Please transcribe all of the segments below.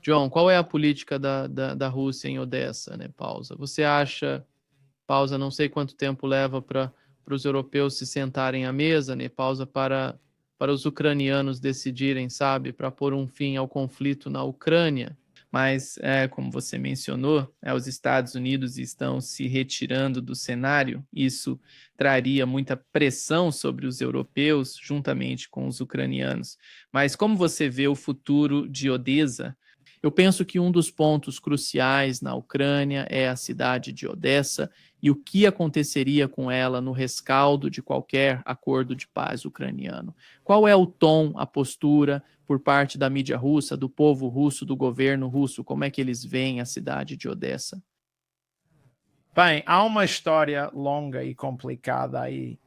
John, qual é a política da Rússia em Odessa, né? Pausa. Você acha, pausa, não sei quanto tempo leva para os europeus se sentarem à mesa, né? Pausa para os ucranianos decidirem, sabe, para pôr um fim ao conflito na Ucrânia. Mas, como você mencionou, os Estados Unidos estão se retirando do cenário. Isso traria muita pressão sobre os europeus, juntamente com os ucranianos. Mas como você vê o futuro de Odessa? Eu penso que um dos pontos cruciais na Ucrânia é a cidade de Odessa e o que aconteceria com ela no rescaldo de qualquer acordo de paz ucraniano. Qual é o tom, a postura por parte da mídia russa, do povo russo, do governo russo? Como é que eles veem a cidade de Odessa? Bem, há uma história longa e complicada aí.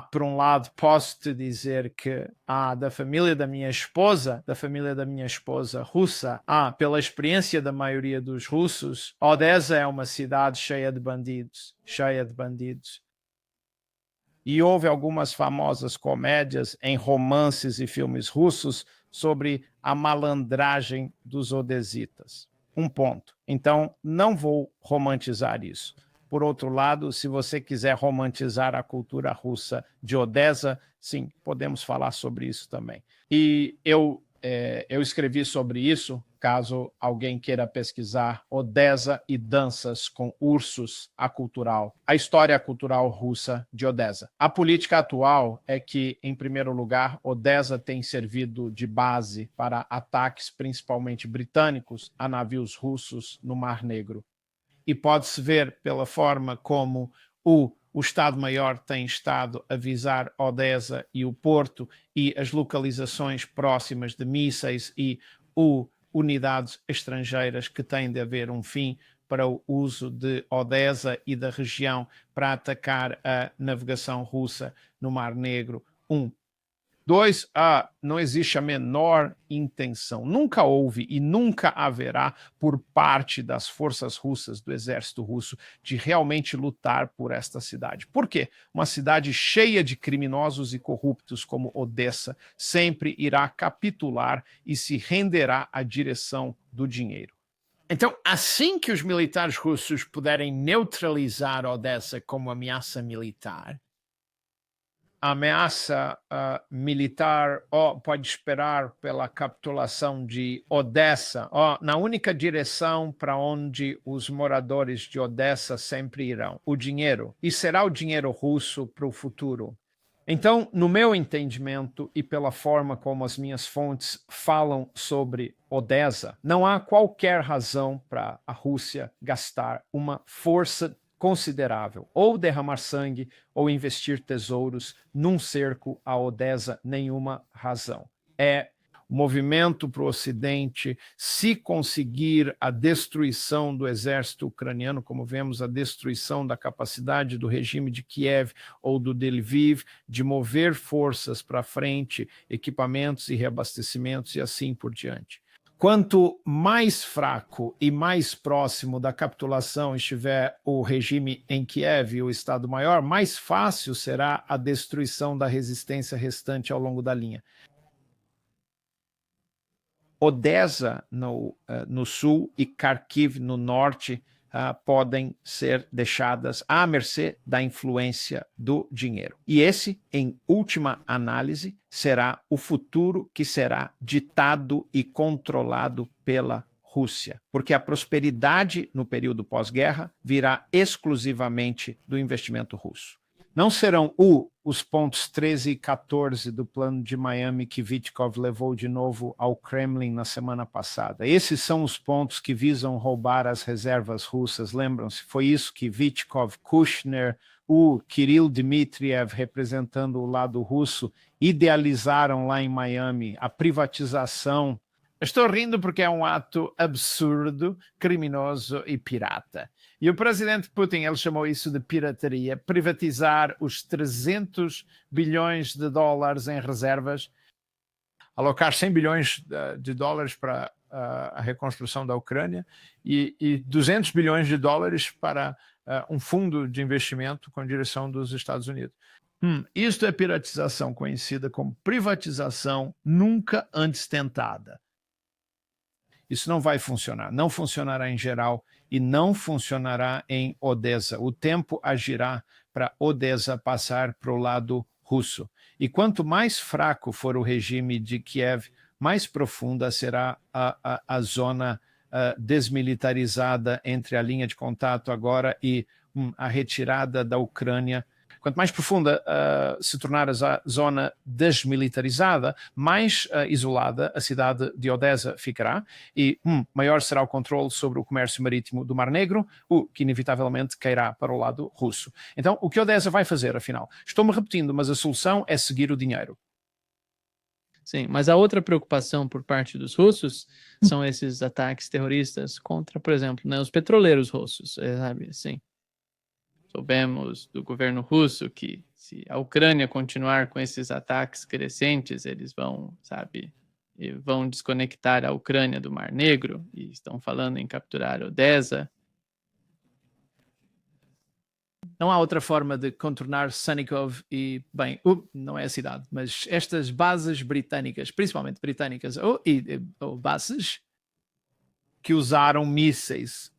Por um lado, posso te dizer que da família da minha esposa russa, pela experiência da maioria dos russos, Odessa é uma cidade cheia de bandidos. E houve algumas famosas comédias em romances e filmes russos sobre a malandragem dos odesitas. Um ponto. Então, não vou romantizar isso. Por outro lado, se você quiser romantizar a cultura russa de Odessa, sim, podemos falar sobre isso também. E eu escrevi sobre isso, caso alguém queira pesquisar Odessa e danças com ursos, a história cultural russa de Odessa. A política atual é que, em primeiro lugar, Odessa tem servido de base para ataques, principalmente britânicos, a navios russos no Mar Negro. E pode-se ver pela forma como o Estado-Maior tem estado a visar Odessa e o Porto e as localizações próximas de mísseis e unidades estrangeiras que têm de haver um fim para o uso de Odessa e da região para atacar a navegação russa no Mar Negro. Dois, não existe a menor intenção, nunca houve e nunca haverá por parte das forças russas, do exército russo, de realmente lutar por esta cidade. Por quê? Uma cidade cheia de criminosos e corruptos como Odessa sempre irá capitular e se renderá à direção do dinheiro. Então, assim que os militares russos puderem neutralizar Odessa como ameaça militar, a ameaça militar pode esperar pela capitulação de Odessa, na única direção para onde os moradores de Odessa sempre irão, o dinheiro. E será o dinheiro russo para o futuro. Então, no meu entendimento e pela forma como as minhas fontes falam sobre Odessa, não há qualquer razão para a Rússia gastar uma força considerável, ou derramar sangue, ou investir tesouros num cerco a Odessa, nenhuma razão. É o movimento para o Ocidente, se conseguir a destruição do exército ucraniano, como vemos a destruição da capacidade do regime de Kiev ou do de Lviv, de mover forças para frente, equipamentos e reabastecimentos e assim por diante. Quanto mais fraco e mais próximo da capitulação estiver o regime em Kiev e o Estado-Maior, mais fácil será a destruição da resistência restante ao longo da linha. Odessa no sul e Kharkiv no norte podem ser deixadas à mercê da influência do dinheiro. E esse, em última análise, será o futuro que será ditado e controlado pela Rússia, porque a prosperidade no período pós-guerra virá exclusivamente do investimento russo. Não serão os pontos 13 e 14 do plano de Miami que Vitkov levou de novo ao Kremlin na semana passada. Esses são os pontos que visam roubar as reservas russas, lembram-se? Foi isso que Vitkov, Kushner, o Kirill Dmitriev, representando o lado russo, idealizaram lá em Miami, a privatização. Estou rindo porque é um ato absurdo, criminoso e pirata. E o presidente Putin, ele chamou isso de pirataria, privatizar os 300 bilhões de dólares em reservas, alocar 100 bilhões de dólares para a reconstrução da Ucrânia e 200 bilhões de dólares para um fundo de investimento com direção dos Estados Unidos. Isto é piratização, conhecida como privatização nunca antes tentada. Isso não vai funcionar, não funcionará em geral e não funcionará em Odessa. O tempo agirá para Odessa passar para o lado russo. E quanto mais fraco for o regime de Kiev, mais profunda será a zona desmilitarizada entre a linha de contato agora e a retirada da Ucrânia. Quanto mais profunda se tornar a zona desmilitarizada, mais isolada a cidade de Odessa ficará e maior será o controle sobre o comércio marítimo do Mar Negro, o que inevitavelmente cairá para o lado russo. Então, o que Odessa vai fazer, afinal? Estou-me repetindo, mas a solução é seguir o dinheiro. Sim, mas a outra preocupação por parte dos russos são esses ataques terroristas contra, por exemplo, né, os petroleiros russos, sabe? Sim. Soubemos do governo russo que se a Ucrânia continuar com esses ataques crescentes, eles vão, sabe, vão desconectar a Ucrânia do Mar Negro e estão falando em capturar Odessa. Não há outra forma de contornar Sunikov e, bem, não é a cidade, mas estas bases britânicas, principalmente britânicas, ou bases que usaram mísseis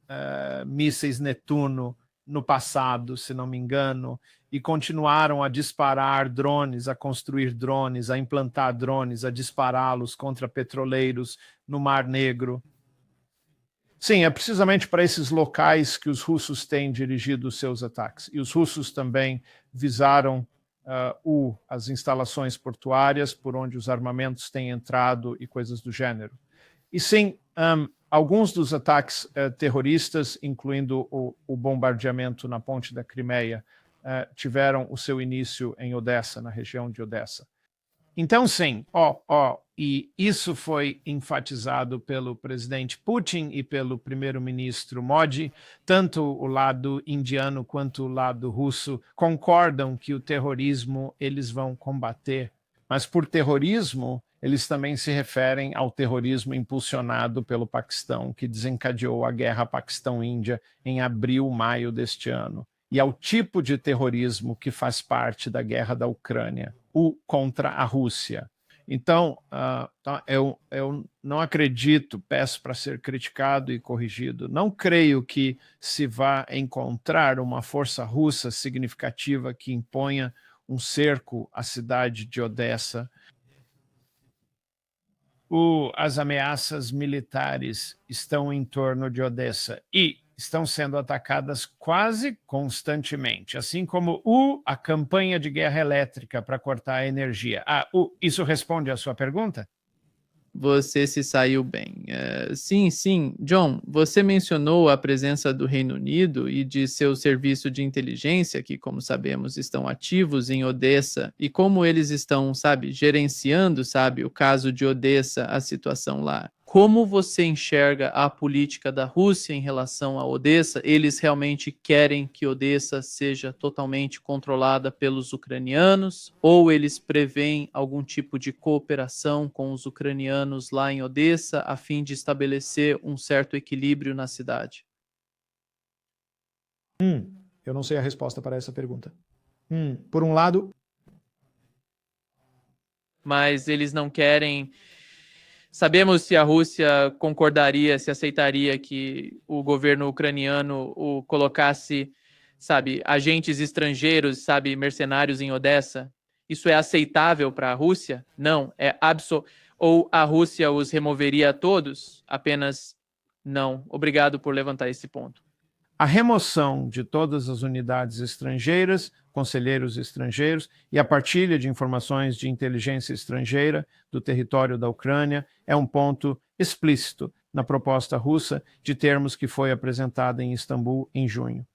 Netuno no passado, se não me engano, e continuaram a disparar drones, a construir drones, a implantar drones, a dispará-los contra petroleiros no Mar Negro. Sim, é precisamente para esses locais que os russos têm dirigido os seus ataques. E os russos também visaram as instalações portuárias por onde os armamentos têm entrado e coisas do gênero. E sim, alguns dos ataques terroristas, incluindo o bombardeamento na ponte da Crimeia, tiveram o seu início em Odessa, na região de Odessa. Então, sim, e isso foi enfatizado pelo presidente Putin e pelo primeiro-ministro Modi. Tanto o lado indiano quanto o lado russo concordam que o terrorismo eles vão combater. Mas por terrorismo, eles também se referem ao terrorismo impulsionado pelo Paquistão, que desencadeou a guerra Paquistão-Índia em abril, maio deste ano. E ao tipo de terrorismo que faz parte da guerra da Ucrânia, o contra a Rússia. Então, eu não acredito, peço para ser criticado e corrigido, não creio que se vá encontrar uma força russa significativa que imponha um cerco à cidade de Odessa. As ameaças militares estão em torno de Odessa e estão sendo atacadas quase constantemente, assim como a campanha de guerra elétrica para cortar a energia. Isso responde à sua pergunta? Você se saiu bem. Sim. John, você mencionou a presença do Reino Unido e de seu serviço de inteligência, que, como sabemos, estão ativos em Odessa, e como eles estão, gerenciando, o caso de Odessa, a situação lá. Como você enxerga a política da Rússia em relação a Odessa? Eles realmente querem que Odessa seja totalmente controlada pelos ucranianos? Ou eles preveem algum tipo de cooperação com os ucranianos lá em Odessa a fim de estabelecer um certo equilíbrio na cidade? Eu não sei a resposta para essa pergunta. Por um lado... Mas eles não querem... Sabemos se a Rússia concordaria, se aceitaria que o governo ucraniano o colocasse, agentes estrangeiros, mercenários em Odessa? Isso é aceitável para a Rússia? Não, ou a Rússia os removeria a todos? Apenas não. Obrigado por levantar esse ponto. A remoção de todas as unidades estrangeiras, conselheiros estrangeiros e a partilha de informações de inteligência estrangeira do território da Ucrânia é um ponto explícito na proposta russa de termos que foi apresentada em Istambul em junho.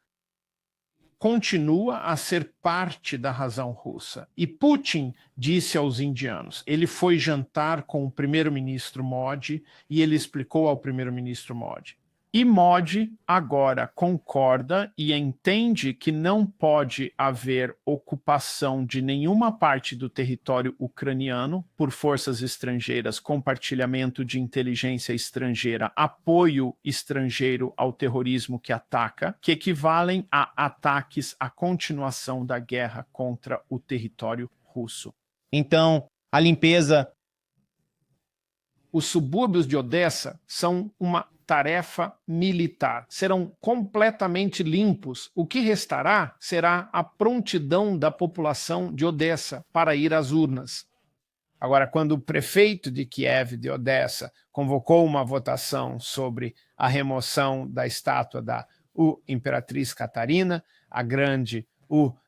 Continua a ser parte da razão russa. E Putin disse aos indianos, ele foi jantar com o primeiro-ministro Modi e ele explicou ao primeiro-ministro Modi. E Modi agora concorda e entende que não pode haver ocupação de nenhuma parte do território ucraniano por forças estrangeiras, compartilhamento de inteligência estrangeira, apoio estrangeiro ao terrorismo que ataca, que equivalem a ataques à continuação da guerra contra o território russo. Então, a limpeza os subúrbios de Odessa são uma tarefa militar. Serão completamente limpos. O que restará será a prontidão da população de Odessa para ir às urnas. Agora, quando o prefeito de Kiev, de Odessa, convocou uma votação sobre a remoção da estátua da Imperatriz Catarina, a grande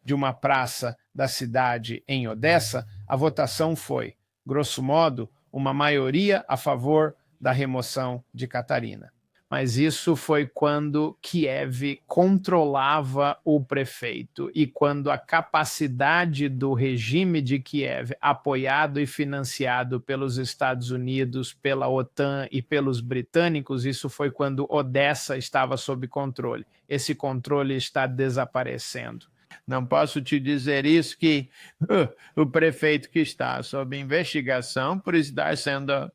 de uma praça da cidade em Odessa, a votação foi, grosso modo, uma maioria a favor da remoção de Catarina. Mas isso foi quando Kiev controlava o prefeito e quando a capacidade do regime de Kiev, apoiado e financiado pelos Estados Unidos, pela OTAN e pelos britânicos, isso foi quando Odessa estava sob controle. Esse controle está desaparecendo. Não posso te dizer isso que o prefeito que está sob investigação por estar sendo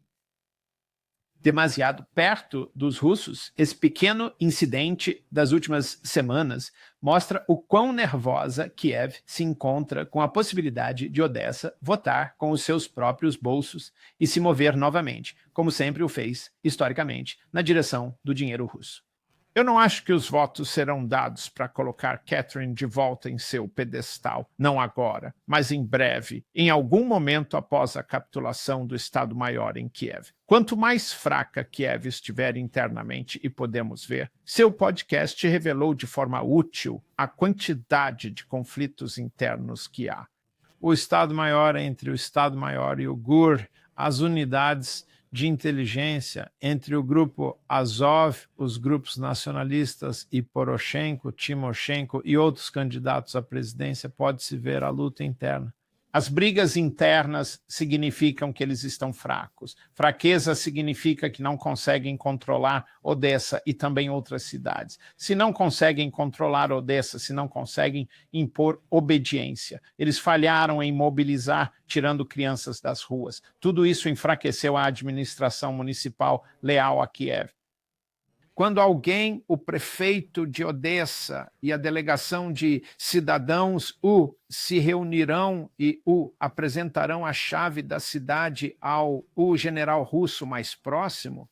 demasiado perto dos russos, esse pequeno incidente das últimas semanas mostra o quão nervosa Kiev se encontra com a possibilidade de Odessa votar com os seus próprios bolsos e se mover novamente, como sempre o fez, historicamente, na direção do dinheiro russo. Eu não acho que os votos serão dados para colocar Catherine de volta em seu pedestal, não agora, mas em breve, em algum momento após a capitulação do Estado-Maior em Kiev. Quanto mais fraca Kiev estiver internamente, e podemos ver, seu podcast revelou de forma útil a quantidade de conflitos internos que há. O Estado-Maior entre o Estado-Maior e o GUR, as unidades de inteligência entre o grupo Azov, os grupos nacionalistas e Poroshenko, Timoshenko e outros candidatos à presidência, pode-se ver a luta interna. As brigas internas significam que eles estão fracos. Fraqueza significa que não conseguem controlar Odessa e também outras cidades. Se não conseguem controlar Odessa, se não conseguem impor obediência, eles falharam em mobilizar, tirando crianças das ruas. Tudo isso enfraqueceu a administração municipal leal a Kiev. Quando alguém, o prefeito de Odessa e a delegação de cidadãos se reunirão e apresentarão a chave da cidade ao general russo mais próximo,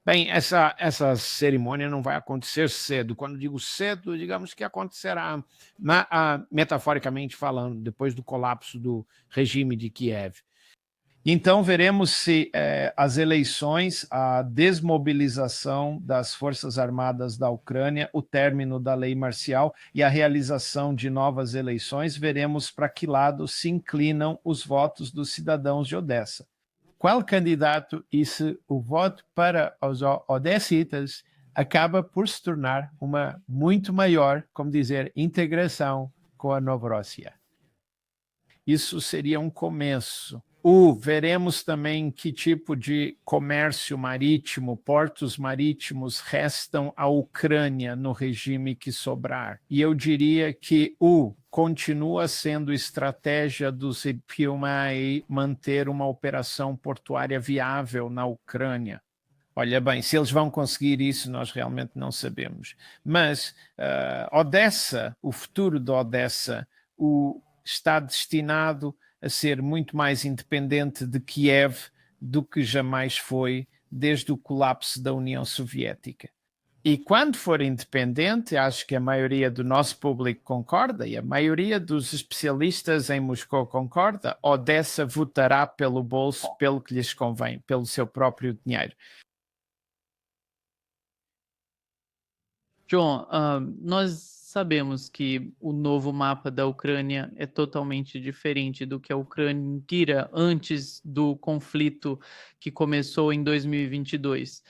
bem, essa cerimônia não vai acontecer cedo. Quando digo cedo, digamos que acontecerá, metaforicamente falando, depois do colapso do regime de Kiev. Então, veremos se as eleições, a desmobilização das Forças Armadas da Ucrânia, o término da lei marcial e a realização de novas eleições, veremos para que lado se inclinam os votos dos cidadãos de Odessa. Qual candidato e se o voto para os odessitas acaba por se tornar uma muito maior, como dizer, integração com a Novorossia. Isso seria um começo. Veremos também que tipo de comércio marítimo, portos marítimos restam à Ucrânia no regime que sobrar. E eu diria que continua sendo estratégia dos Piumai manter uma operação portuária viável na Ucrânia. Olha bem, se eles vão conseguir isso, nós realmente não sabemos. Mas Odessa, o futuro de Odessa, está destinado a ser muito mais independente de Kiev do que jamais foi desde o colapso da União Soviética. E quando for independente, acho que a maioria do nosso público concorda e a maioria dos especialistas em Moscou concorda, Odessa votará pelo bolso, pelo que lhes convém, pelo seu próprio dinheiro. John, nós sabemos que o novo mapa da Ucrânia é totalmente diferente do que a Ucrânia inteira antes do conflito que começou em 2022.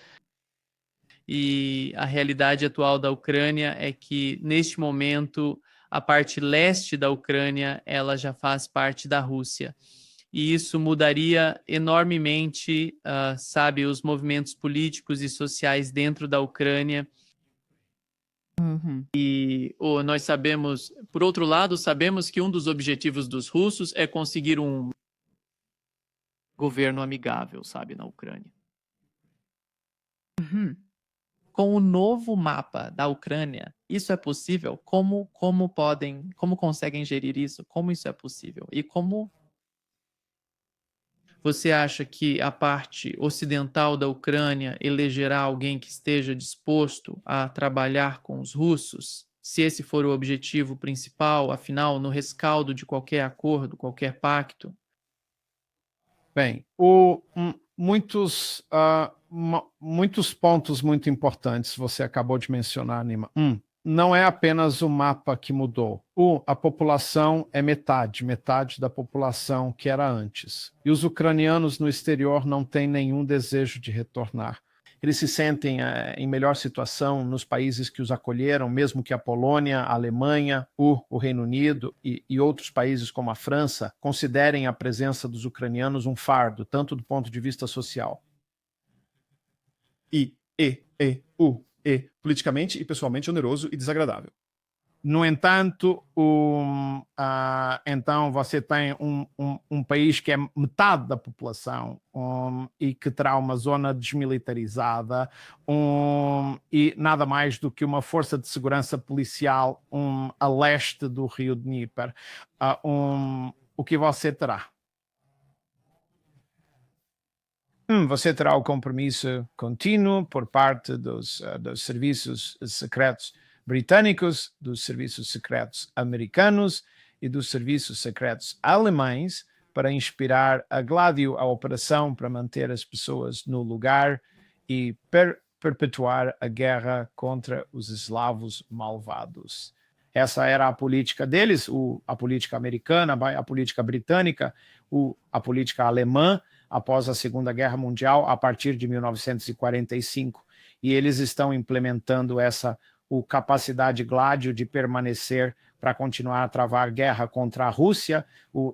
E a realidade atual da Ucrânia é que, neste momento, a parte leste da Ucrânia ela já faz parte da Rússia. E isso mudaria enormemente, os movimentos políticos e sociais dentro da Ucrânia. E nós sabemos, por outro lado, sabemos que um dos objetivos dos russos é conseguir um governo amigável, na Ucrânia. Com o novo mapa da Ucrânia, isso é possível? Como conseguem gerir isso? Como isso é possível? E como... você acha que a parte ocidental da Ucrânia elegerá alguém que esteja disposto a trabalhar com os russos? Se esse for o objetivo principal, afinal, no rescaldo de qualquer acordo, qualquer pacto? Bem, muitos pontos muito importantes você acabou de mencionar, Nima. Não é apenas o mapa que mudou. A população é metade da população que era antes. E os ucranianos no exterior não têm nenhum desejo de retornar. Eles se sentem em melhor situação nos países que os acolheram, mesmo que a Polônia, a Alemanha, o Reino Unido e outros países como a França considerem a presença dos ucranianos um fardo, tanto do ponto de vista social. Politicamente e pessoalmente oneroso e desagradável. No entanto, então você tem um país que é metade da população e que terá uma zona desmilitarizada e nada mais do que uma força de segurança policial a leste do rio Dnieper. O que você terá? Você terá o compromisso contínuo por parte dos serviços secretos britânicos, dos serviços secretos americanos e dos serviços secretos alemães para inspirar a Gladio a operação para manter as pessoas no lugar e perpetuar a guerra contra os eslavos malvados. Essa era a política deles, a política americana, a política britânica, a política alemã, após a Segunda Guerra Mundial, a partir de 1945. E eles estão implementando essa capacidade Gladio de permanecer para continuar a travar guerra contra a Rússia,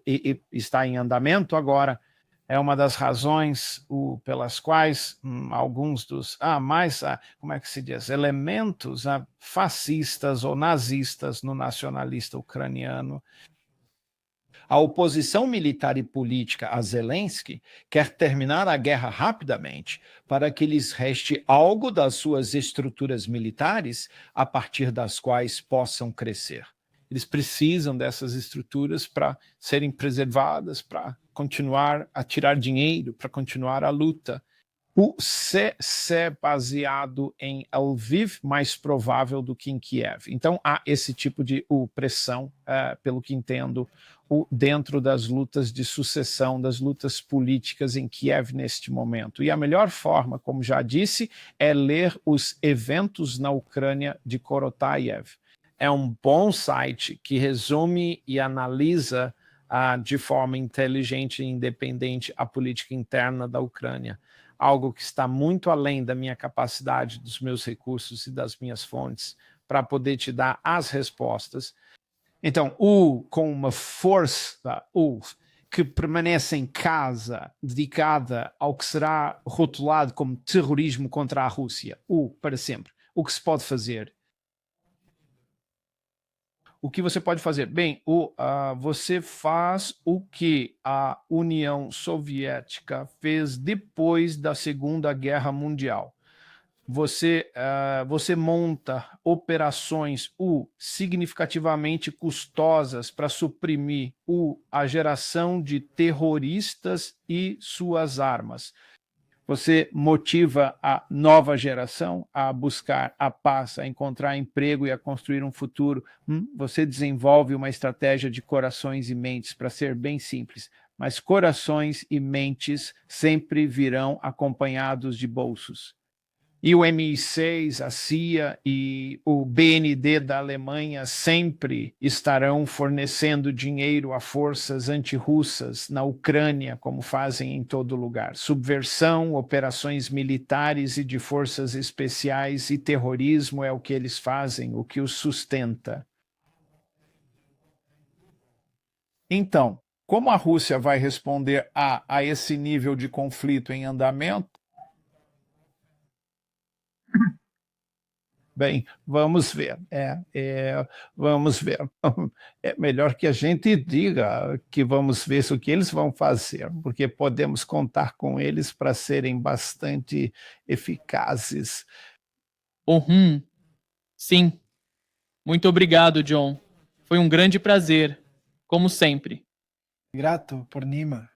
e está em andamento agora. É uma das razões pelas quais alguns dos como é que se diz, elementos fascistas ou nazistas no nacionalista ucraniano. A oposição militar e política a Zelensky quer terminar a guerra rapidamente para que lhes reste algo das suas estruturas militares a partir das quais possam crescer. Eles precisam dessas estruturas para serem preservadas, para continuar a tirar dinheiro, para continuar a luta. Se ser baseado em Lviv, mais provável do que em Kiev. Então, há esse tipo de pressão, pelo que entendo, dentro das lutas de sucessão, das lutas políticas em Kiev neste momento. E a melhor forma, como já disse, é ler os eventos na Ucrânia de Korotayev. É um bom site que resume e analisa de forma inteligente e independente a política interna da Ucrânia. Algo que está muito além da minha capacidade, dos meus recursos e das minhas fontes para poder te dar as respostas. Então, com uma força que permanece em casa, dedicada ao que será rotulado como terrorismo contra a Rússia, para sempre. O que se pode fazer? O que você pode fazer? Bem, você faz o que a União Soviética fez depois da Segunda Guerra Mundial. Você monta operações significativamente custosas para suprimir a geração de terroristas e suas armas. Você motiva a nova geração a buscar a paz, a encontrar emprego e a construir um futuro. Você desenvolve uma estratégia de corações e mentes, para ser bem simples. Mas corações e mentes sempre virão acompanhados de bolsos. E o MI6, a CIA e o BND da Alemanha sempre estarão fornecendo dinheiro a forças antirrussas na Ucrânia, como fazem em todo lugar. Subversão, operações militares e de forças especiais e terrorismo é o que eles fazem, o que os sustenta. Então, como a Rússia vai responder a esse nível de conflito em andamento? Bem, vamos ver. Vamos ver. É melhor que a gente diga que vamos ver o que eles vão fazer, porque podemos contar com eles para serem bastante eficazes. Sim. Muito obrigado, John. Foi um grande prazer, como sempre. Grato por Nima.